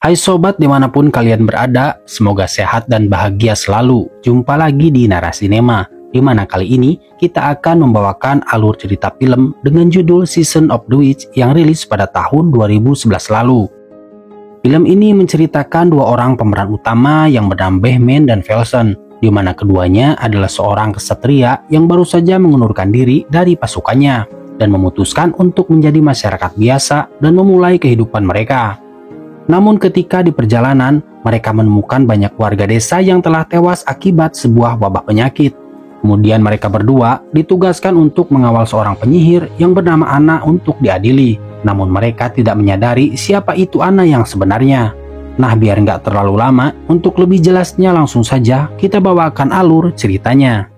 Hai sobat dimanapun kalian berada, semoga sehat dan bahagia selalu. Jumpa lagi di Narasinema, di mana kali ini kita akan membawakan alur cerita film dengan judul Season of the Witch yang rilis pada tahun 2011 lalu. Film ini menceritakan dua orang pemeran utama yang bernama Behmen dan Velson, di mana keduanya adalah seorang kesatria yang baru saja mengundurkan diri dari pasukannya dan memutuskan untuk menjadi masyarakat biasa dan memulai kehidupan mereka. Namun ketika di perjalanan, mereka menemukan banyak warga desa yang telah tewas akibat sebuah wabah penyakit. Kemudian mereka berdua ditugaskan untuk mengawal seorang penyihir yang bernama Anna untuk diadili. Namun mereka tidak menyadari siapa itu Anna yang sebenarnya. Nah, biar nggak terlalu lama, untuk lebih jelasnya langsung saja kita bawakan alur ceritanya.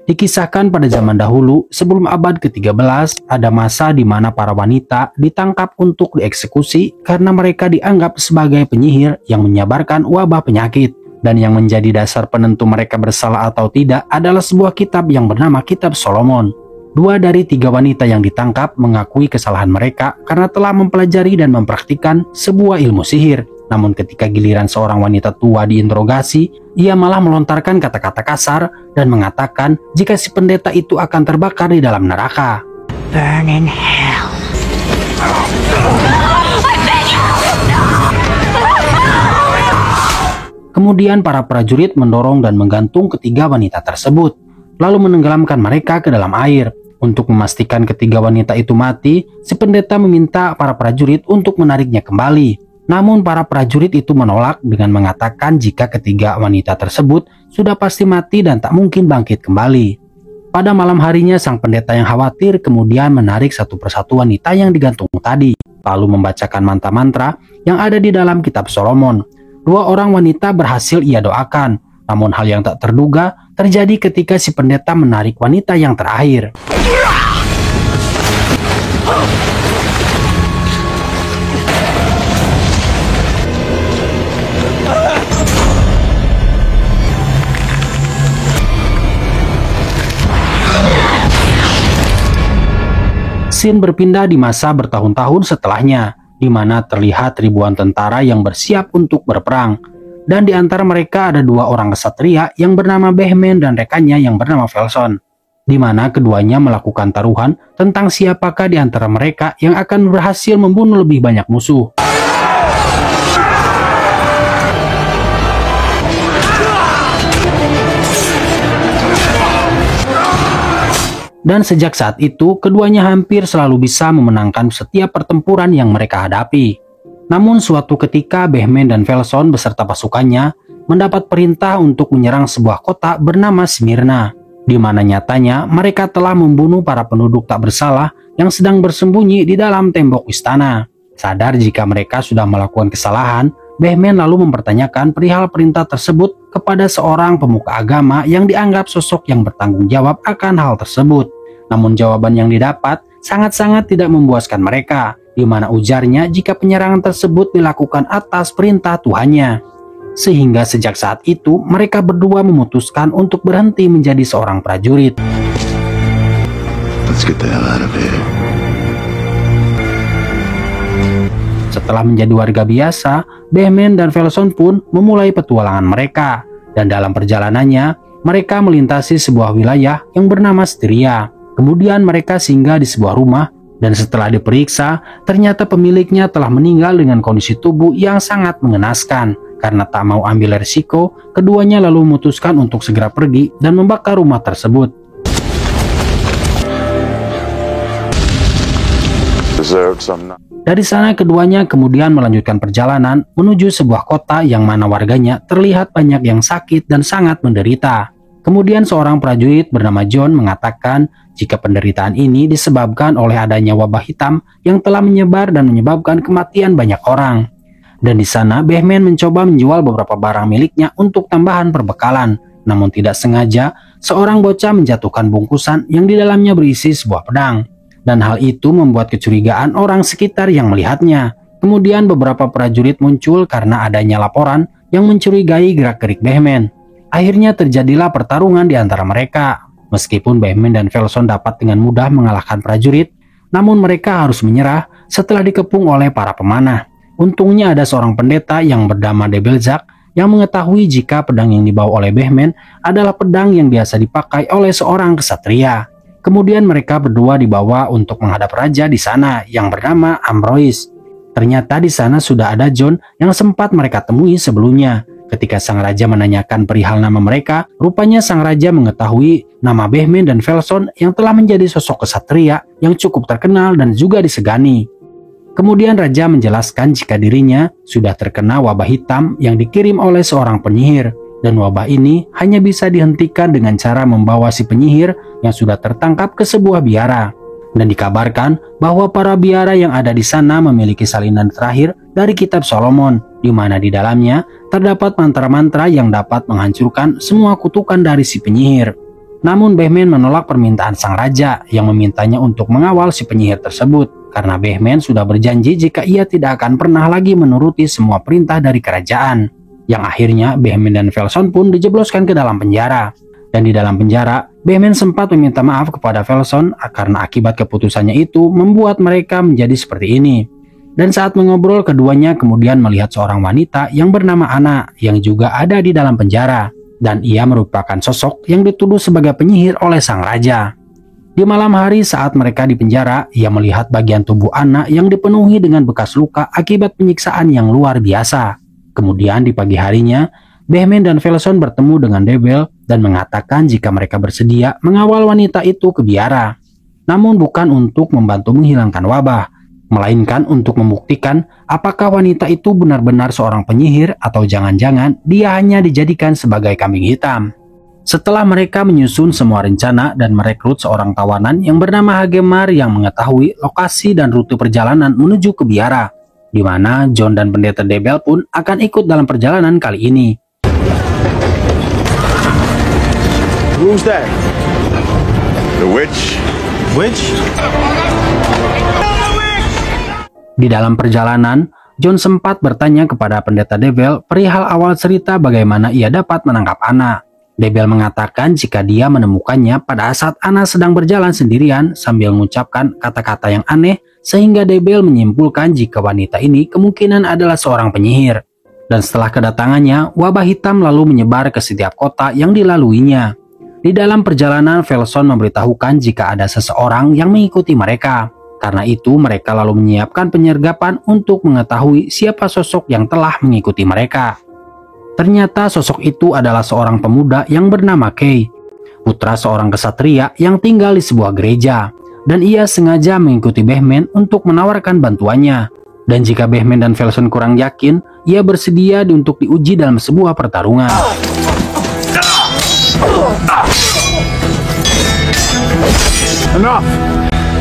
Dikisahkan pada zaman dahulu, sebelum abad ke-13, ada masa di mana para wanita ditangkap untuk dieksekusi karena mereka dianggap sebagai penyihir yang menyebarkan wabah penyakit. Dan yang menjadi dasar penentu mereka bersalah atau tidak adalah sebuah kitab yang bernama Kitab Solomon. 2 dari 3 wanita yang ditangkap mengakui kesalahan mereka karena telah mempelajari dan mempraktikkan sebuah ilmu sihir. Namun ketika giliran seorang wanita tua diinterogasi, ia malah melontarkan kata-kata kasar dan mengatakan jika si pendeta itu akan terbakar di dalam neraka. Burn in hell. Kemudian para prajurit mendorong dan menggantung ketiga wanita tersebut, lalu menenggelamkan mereka ke dalam air. Untuk memastikan ketiga wanita itu mati, si pendeta meminta para prajurit untuk menariknya kembali. Namun para prajurit itu menolak dengan mengatakan jika ketiga wanita tersebut sudah pasti mati dan tak mungkin bangkit kembali. Pada malam harinya sang pendeta yang khawatir kemudian menarik satu persatu wanita yang digantung tadi, lalu membacakan mantra-mantra yang ada di dalam Kitab Solomon. 2 orang wanita berhasil ia doakan, namun hal yang tak terduga terjadi ketika si pendeta menarik wanita yang terakhir. Scene berpindah di masa bertahun-tahun setelahnya, di mana terlihat ribuan tentara yang bersiap untuk berperang. Dan di antara mereka ada 2 orang kesatria yang bernama Behmen dan rekannya yang bernama Velson, di mana keduanya melakukan taruhan tentang siapakah di antara mereka yang akan berhasil membunuh lebih banyak musuh. Dan sejak saat itu, keduanya hampir selalu bisa memenangkan setiap pertempuran yang mereka hadapi. Namun suatu ketika Behmen dan Velson beserta pasukannya mendapat perintah untuk menyerang sebuah kota bernama Smyrna, di mana nyatanya mereka telah membunuh para penduduk tak bersalah yang sedang bersembunyi di dalam tembok istana. Sadar jika mereka sudah melakukan kesalahan, Behmen lalu mempertanyakan perihal perintah tersebut kepada seorang pemuka agama yang dianggap sosok yang bertanggung jawab akan hal tersebut. Namun jawaban yang didapat sangat-sangat tidak memuaskan mereka, di mana ujarnya jika penyerangan tersebut dilakukan atas perintah Tuhannya. Sehingga sejak saat itu mereka berdua memutuskan untuk berhenti menjadi seorang prajurit. Let's get the hell out of here. Setelah menjadi warga biasa, Behmen dan Velson pun memulai petualangan mereka. Dan dalam perjalanannya, mereka melintasi sebuah wilayah yang bernama Styria. Kemudian mereka singgah di sebuah rumah, dan setelah diperiksa, ternyata pemiliknya telah meninggal dengan kondisi tubuh yang sangat mengenaskan. Karena tak mau ambil resiko, keduanya lalu memutuskan untuk segera pergi dan membakar rumah tersebut. Dari sana keduanya kemudian melanjutkan perjalanan menuju sebuah kota yang mana warganya terlihat banyak yang sakit dan sangat menderita. Kemudian seorang prajurit bernama John mengatakan jika penderitaan ini disebabkan oleh adanya wabah hitam yang telah menyebar dan menyebabkan kematian banyak orang. Dan di sana Behmen mencoba menjual beberapa barang miliknya untuk tambahan perbekalan. Namun tidak sengaja seorang bocah menjatuhkan bungkusan yang di dalamnya berisi sebuah pedang. Dan hal itu membuat kecurigaan orang sekitar yang melihatnya. Kemudian beberapa prajurit muncul karena adanya laporan yang mencurigai gerak-gerik Behmen. Akhirnya terjadilah pertarungan di antara mereka. Meskipun Behmen dan Velson dapat dengan mudah mengalahkan prajurit, namun mereka harus menyerah setelah dikepung oleh para pemanah. Untungnya ada seorang pendeta yang bernama Debelzak yang mengetahui jika pedang yang dibawa oleh Behmen adalah pedang yang biasa dipakai oleh seorang kesatria. Kemudian mereka berdua dibawa untuk menghadap raja di sana yang bernama Ambroise. Ternyata di sana sudah ada John yang sempat mereka temui sebelumnya. Ketika sang raja menanyakan perihal nama mereka, rupanya sang raja mengetahui nama Behmen dan Velson yang telah menjadi sosok kesatria yang cukup terkenal dan juga disegani. Kemudian raja menjelaskan jika dirinya sudah terkena wabah hitam yang dikirim oleh seorang penyihir, dan wabah ini hanya bisa dihentikan dengan cara membawa si penyihir yang sudah tertangkap ke sebuah biara. Dan dikabarkan bahwa para biara yang ada di sana memiliki salinan terakhir dari kitab Solomon, di mana di dalamnya terdapat mantra-mantra yang dapat menghancurkan semua kutukan dari si penyihir. Namun Behmen menolak permintaan sang raja yang memintanya untuk mengawal si penyihir tersebut, karena Behmen sudah berjanji jika ia tidak akan pernah lagi menuruti semua perintah dari kerajaan. Yang akhirnya Behmen dan Velson pun dijebloskan ke dalam penjara. Dan di dalam penjara, Behmen sempat meminta maaf kepada Velson karena akibat keputusannya itu membuat mereka menjadi seperti ini. Dan saat mengobrol, keduanya kemudian melihat seorang wanita yang bernama Anna yang juga ada di dalam penjara. Dan ia merupakan sosok yang dituduh sebagai penyihir oleh sang raja. Di malam hari saat mereka di penjara, ia melihat bagian tubuh Anna yang dipenuhi dengan bekas luka akibat penyiksaan yang luar biasa. Kemudian di pagi harinya, Behmen dan Velson bertemu dengan Debel dan mengatakan jika mereka bersedia mengawal wanita itu ke biara. Namun bukan untuk membantu menghilangkan wabah, melainkan untuk membuktikan apakah wanita itu benar-benar seorang penyihir atau jangan-jangan dia hanya dijadikan sebagai kambing hitam. Setelah mereka menyusun semua rencana dan merekrut seorang tawanan yang bernama Hagemar yang mengetahui lokasi dan rute perjalanan menuju ke biara, di mana John dan pendeta Debel pun akan ikut dalam perjalanan kali ini. Who's that? The witch? Witch? Di dalam perjalanan, John sempat bertanya kepada pendeta Debel perihal awal cerita bagaimana ia dapat menangkap Anna. Debel mengatakan jika dia menemukannya pada saat Anna sedang berjalan sendirian sambil mengucapkan kata-kata yang aneh, sehingga Debel menyimpulkan jika wanita ini kemungkinan adalah seorang penyihir. Dan setelah kedatangannya, wabah hitam lalu menyebar ke setiap kota yang dilaluinya. Di dalam perjalanan, Velson memberitahukan jika ada seseorang yang mengikuti mereka. Karena itu, mereka lalu menyiapkan penyergapan untuk mengetahui siapa sosok yang telah mengikuti mereka. Ternyata sosok itu adalah seorang pemuda yang bernama Kay, putra seorang kesatria yang tinggal di sebuah gereja. Dan ia sengaja mengikuti Behmen untuk menawarkan bantuannya. Dan jika Behmen dan Velson kurang yakin, ia bersedia untuk diuji dalam sebuah pertarungan.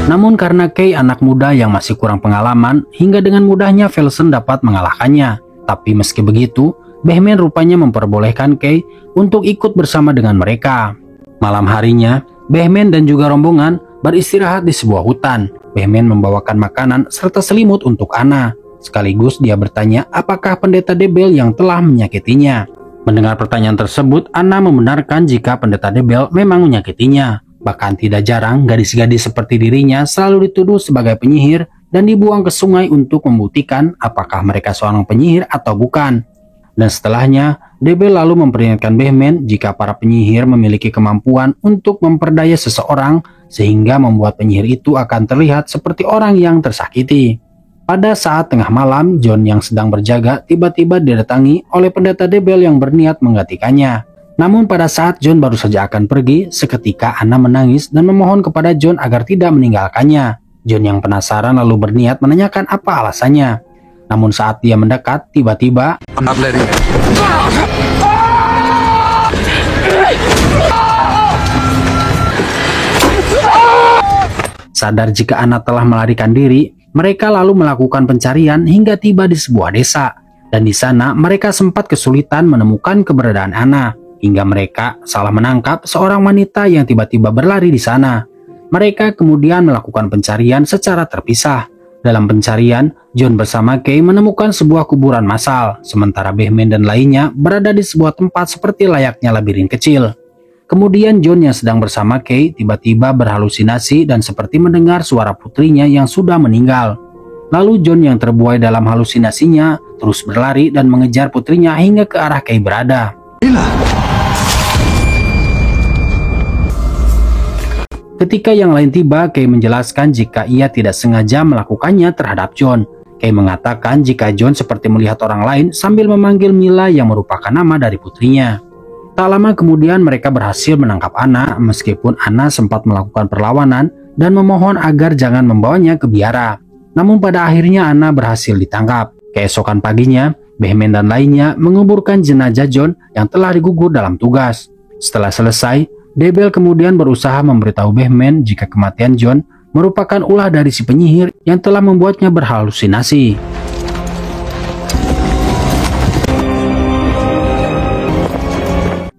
Namun karena Kay anak muda yang masih kurang pengalaman, hingga dengan mudahnya Velson dapat mengalahkannya. Tapi meski begitu, Behmen rupanya memperbolehkan Kay untuk ikut bersama dengan mereka. Malam harinya, Behmen dan juga rombongan beristirahat di sebuah hutan. Behmen membawakan makanan serta selimut untuk Anna. Sekaligus dia bertanya apakah pendeta Debel yang telah menyakitinya. Mendengar pertanyaan tersebut, Anna membenarkan jika pendeta Debel memang menyakitinya. Bahkan tidak jarang gadis-gadis seperti dirinya selalu dituduh sebagai penyihir dan dibuang ke sungai untuk membuktikan apakah mereka seorang penyihir atau bukan. Dan setelahnya, Debel lalu memperingatkan Behmen jika para penyihir memiliki kemampuan untuk memperdaya seseorang sehingga membuat penyihir itu akan terlihat seperti orang yang tersakiti. Pada saat tengah malam, John yang sedang berjaga tiba-tiba didatangi oleh pendeta Debel yang berniat menggantikannya. Namun pada saat John baru saja akan pergi, seketika Anna menangis dan memohon kepada John agar tidak meninggalkannya. John yang penasaran lalu berniat menanyakan apa alasannya. Namun saat dia mendekat, tiba-tiba sadar jika Anna telah melarikan diri, mereka lalu melakukan pencarian hingga tiba di sebuah desa. Dan di sana mereka sempat kesulitan menemukan keberadaan Anna. Hingga mereka salah menangkap seorang wanita yang tiba-tiba berlari di sana. Mereka kemudian melakukan pencarian secara terpisah. Dalam pencarian, John bersama Kay menemukan sebuah kuburan massal, sementara Bahman dan lainnya berada di sebuah tempat seperti layaknya labirin kecil. Kemudian John yang sedang bersama Kay tiba-tiba berhalusinasi dan seperti mendengar suara putrinya yang sudah meninggal. Lalu John yang terbuai dalam halusinasinya terus berlari dan mengejar putrinya hingga ke arah Kay berada. Ketika yang lain tiba, Kay menjelaskan jika ia tidak sengaja melakukannya terhadap John. Kay mengatakan jika John seperti melihat orang lain sambil memanggil Mila yang merupakan nama dari putrinya. Tak lama kemudian mereka berhasil menangkap Anna meskipun Anna sempat melakukan perlawanan dan memohon agar jangan membawanya ke biara. Namun pada akhirnya Anna berhasil ditangkap. Keesokan paginya, Bahman dan lainnya menguburkan jenazah John yang telah digugur dalam tugas. Setelah selesai, Debel kemudian berusaha memberitahu Bahman jika kematian John merupakan ulah dari si penyihir yang telah membuatnya berhalusinasi.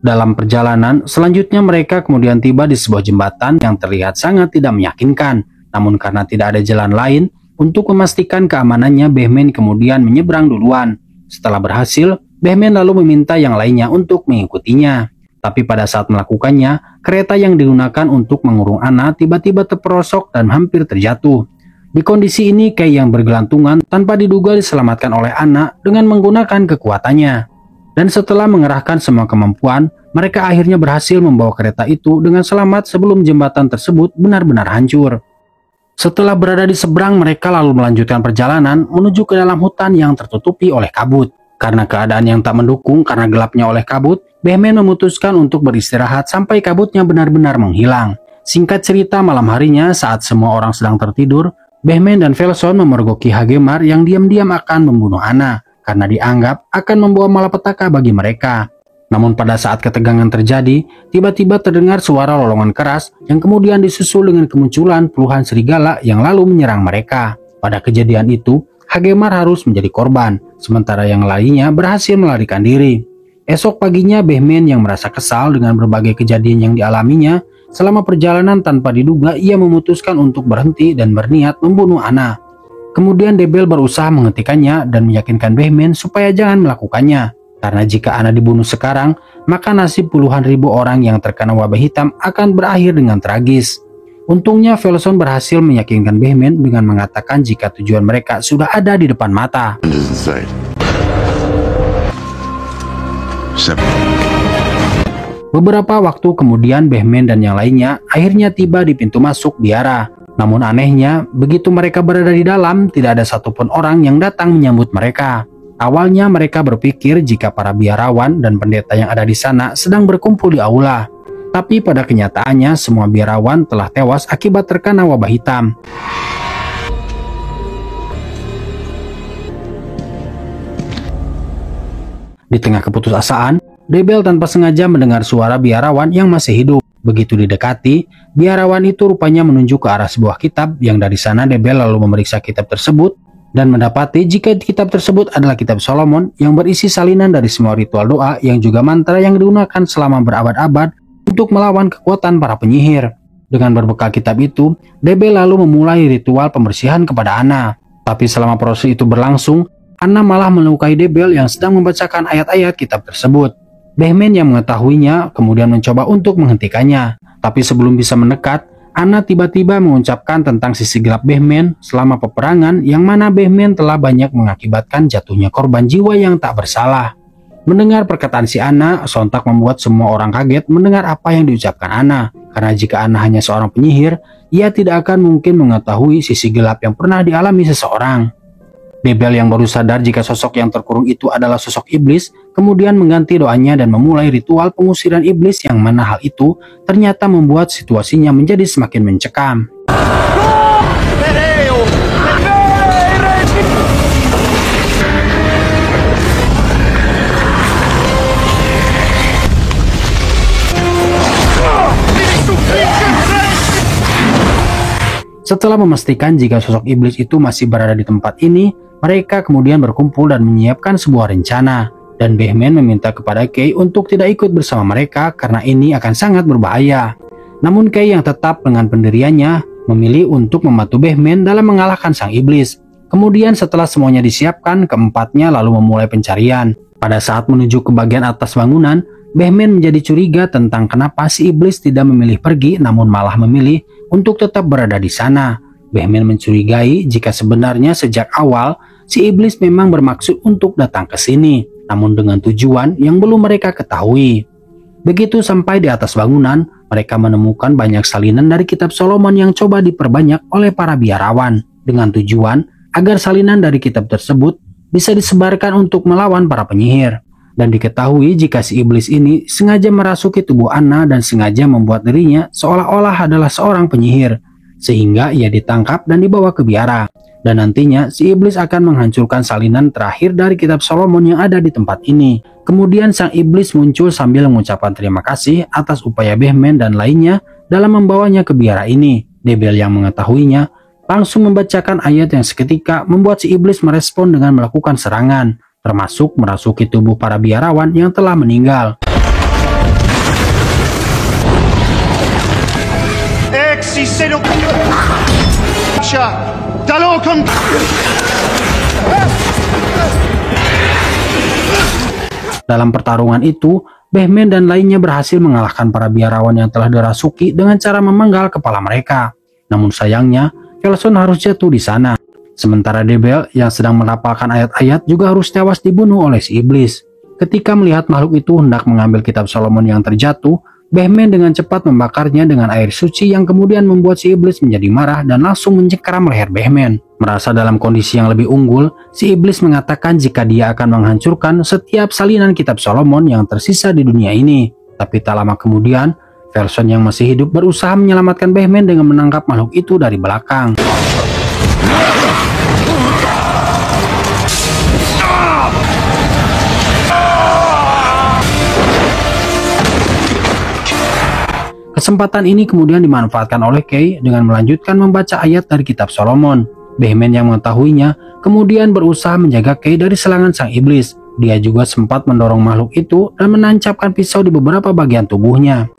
Dalam perjalanan, selanjutnya mereka kemudian tiba di sebuah jembatan yang terlihat sangat tidak meyakinkan. Namun karena tidak ada jalan lain, untuk memastikan keamanannya, Bahman kemudian menyeberang duluan. Setelah berhasil, Bahman lalu meminta yang lainnya untuk mengikutinya. Tapi pada saat melakukannya, kereta yang digunakan untuk mengurung Anna tiba-tiba terperosok dan hampir terjatuh. Di kondisi ini, Kay yang bergelantungan tanpa diduga diselamatkan oleh Anna dengan menggunakan kekuatannya. Dan setelah mengerahkan semua kemampuan, mereka akhirnya berhasil membawa kereta itu dengan selamat sebelum jembatan tersebut benar-benar hancur. Setelah berada di seberang, mereka lalu melanjutkan perjalanan menuju ke dalam hutan yang tertutupi oleh kabut. Karena keadaan yang tak mendukung karena gelapnya oleh kabut, Bahman memutuskan untuk beristirahat sampai kabutnya benar-benar menghilang. Singkat cerita, malam harinya saat semua orang sedang tertidur, Bahman dan Velson memergoki Hagemar yang diam-diam akan membunuh Anna karena dianggap akan membawa malapetaka bagi mereka. Namun pada saat ketegangan terjadi, tiba-tiba terdengar suara lolongan keras yang kemudian disusul dengan kemunculan puluhan serigala yang lalu menyerang mereka. Pada kejadian itu, Hagemar harus menjadi korban, sementara yang lainnya berhasil melarikan diri. Esok paginya, Bahman yang merasa kesal dengan berbagai kejadian yang dialaminya selama perjalanan tanpa diduga, ia memutuskan untuk berhenti dan berniat membunuh Anna. Kemudian Debel berusaha menghentikannya dan meyakinkan Bahman supaya jangan melakukannya, karena jika Anna dibunuh sekarang, maka nasib puluhan ribu orang yang terkena wabah hitam akan berakhir dengan tragis. Untungnya Velson berhasil meyakinkan Bahman dengan mengatakan jika tujuan mereka sudah ada di depan mata. Beberapa waktu kemudian Bahman dan yang lainnya akhirnya tiba di pintu masuk biara. Namun anehnya, begitu mereka berada di dalam, tidak ada satupun orang yang datang menyambut mereka. Awalnya mereka berpikir jika para biarawan dan pendeta yang ada di sana sedang berkumpul di aula. Tapi pada kenyataannya semua biarawan telah tewas akibat terkena wabah hitam. Di tengah keputusasaan, Debel tanpa sengaja mendengar suara biarawan yang masih hidup. Begitu didekati, biarawan itu rupanya menunjuk ke arah sebuah kitab yang dari sana Debel lalu memeriksa kitab tersebut dan mendapati jika kitab tersebut adalah kitab Solomon yang berisi salinan dari semua ritual doa yang juga mantra yang digunakan selama berabad-abad untuk melawan kekuatan para penyihir. Dengan berbekal kitab itu, Debel lalu memulai ritual pembersihan kepada Anna. Tapi selama proses itu berlangsung, Anna malah melukai Debel yang sedang membacakan ayat-ayat kitab tersebut. Bahman yang mengetahuinya kemudian mencoba untuk menghentikannya. Tapi sebelum bisa mendekat, Anna tiba-tiba mengucapkan tentang sisi gelap Bahman selama peperangan yang mana Bahman telah banyak mengakibatkan jatuhnya korban jiwa yang tak bersalah. Mendengar perkataan si Anna, sontak membuat semua orang kaget mendengar apa yang diucapkan Anna. Karena jika Anna hanya seorang penyihir, ia tidak akan mungkin mengetahui sisi gelap yang pernah dialami seseorang. Debel yang baru sadar jika sosok yang terkurung itu adalah sosok iblis, kemudian mengganti doanya dan memulai ritual pengusiran iblis yang mana hal itu ternyata membuat situasinya menjadi semakin mencekam. Setelah memastikan jika sosok iblis itu masih berada di tempat ini, mereka kemudian berkumpul dan menyiapkan sebuah rencana. Dan Bahman meminta kepada Kay untuk tidak ikut bersama mereka karena ini akan sangat berbahaya. Namun Kay yang tetap dengan pendiriannya, memilih untuk membantu Batman dalam mengalahkan sang iblis. Kemudian setelah semuanya disiapkan, keempatnya lalu memulai pencarian. Pada saat menuju ke bagian atas bangunan, Batman menjadi curiga tentang kenapa si iblis tidak memilih pergi namun malah memilih untuk tetap berada di sana. Batman mencurigai jika sebenarnya sejak awal si iblis memang bermaksud untuk datang ke sini, namun dengan tujuan yang belum mereka ketahui. Begitu sampai di atas bangunan, mereka menemukan banyak salinan dari kitab Solomon yang coba diperbanyak oleh para biarawan dengan tujuan agar salinan dari kitab tersebut bisa disebarkan untuk melawan para penyihir. Dan diketahui jika si iblis ini sengaja merasuki tubuh Anna dan sengaja membuat dirinya seolah-olah adalah seorang penyihir, sehingga ia ditangkap dan dibawa ke biara. Dan nantinya si iblis akan menghancurkan salinan terakhir dari kitab Solomon yang ada di tempat ini. Kemudian sang iblis muncul sambil mengucapkan terima kasih atas upaya Batman dan lainnya dalam membawanya ke biara ini. Debel yang mengetahuinya langsung membacakan ayat yang seketika membuat si iblis merespon dengan melakukan serangan, termasuk merasuki tubuh para biarawan yang telah meninggal. Dalam pertarungan itu, Batman dan lainnya berhasil mengalahkan para biarawan yang telah dirasuki dengan cara memenggal kepala mereka. Namun sayangnya, Felson harus jatuh di sana. Sementara Debel yang sedang melafalkan ayat-ayat juga harus tewas dibunuh oleh si iblis. Ketika melihat makhluk itu hendak mengambil kitab Solomon yang terjatuh, Batman dengan cepat membakarnya dengan air suci yang kemudian membuat si iblis menjadi marah dan langsung mencengkeram leher Batman. Merasa dalam kondisi yang lebih unggul, si iblis mengatakan jika dia akan menghancurkan setiap salinan kitab Solomon yang tersisa di dunia ini. Tapi tak lama kemudian, Felson yang masih hidup berusaha menyelamatkan Batman dengan menangkap makhluk itu dari belakang. Kesempatan ini kemudian dimanfaatkan oleh Kay dengan melanjutkan membaca ayat dari kitab Solomon. Batman yang mengetahuinya kemudian berusaha menjaga Kay dari serangan sang iblis. Dia juga sempat mendorong makhluk itu dan menancapkan pisau di beberapa bagian tubuhnya.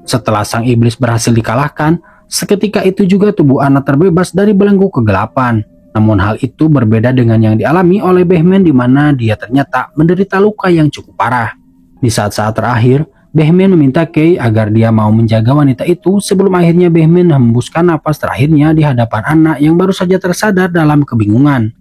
Setelah sang iblis berhasil dikalahkan, seketika itu juga tubuh Anna terbebas dari belenggu kegelapan. Namun hal itu berbeda dengan yang dialami oleh Batman di mana dia ternyata menderita luka yang cukup parah. Di saat-saat terakhir, Batman meminta Kay agar dia mau menjaga wanita itu sebelum akhirnya Batman hembuskan napas terakhirnya di hadapan Anna yang baru saja tersadar dalam kebingungan.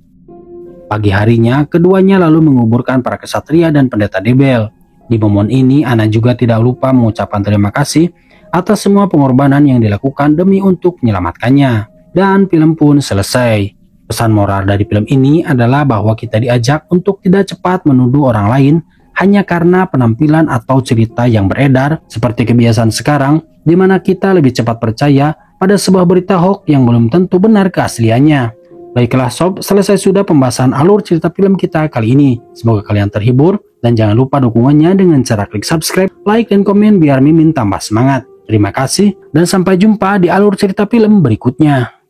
Pagi harinya, keduanya lalu menguburkan para kesatria dan pendeta Debel. Di momen ini, Anna juga tidak lupa mengucapkan terima kasih atas semua pengorbanan yang dilakukan demi untuk menyelamatkannya. Dan film pun selesai. Pesan moral dari film ini adalah bahwa kita diajak untuk tidak cepat menuduh orang lain hanya karena penampilan atau cerita yang beredar seperti kebiasaan sekarang, di mana kita lebih cepat percaya pada sebuah berita hoax yang belum tentu benar keasliannya. Baiklah sob, selesai sudah pembahasan alur cerita film kita kali ini. Semoga kalian terhibur dan jangan lupa dukungannya dengan cara klik subscribe, like, dan komen biar Mimin tambah semangat. Terima kasih dan sampai jumpa di alur cerita film berikutnya.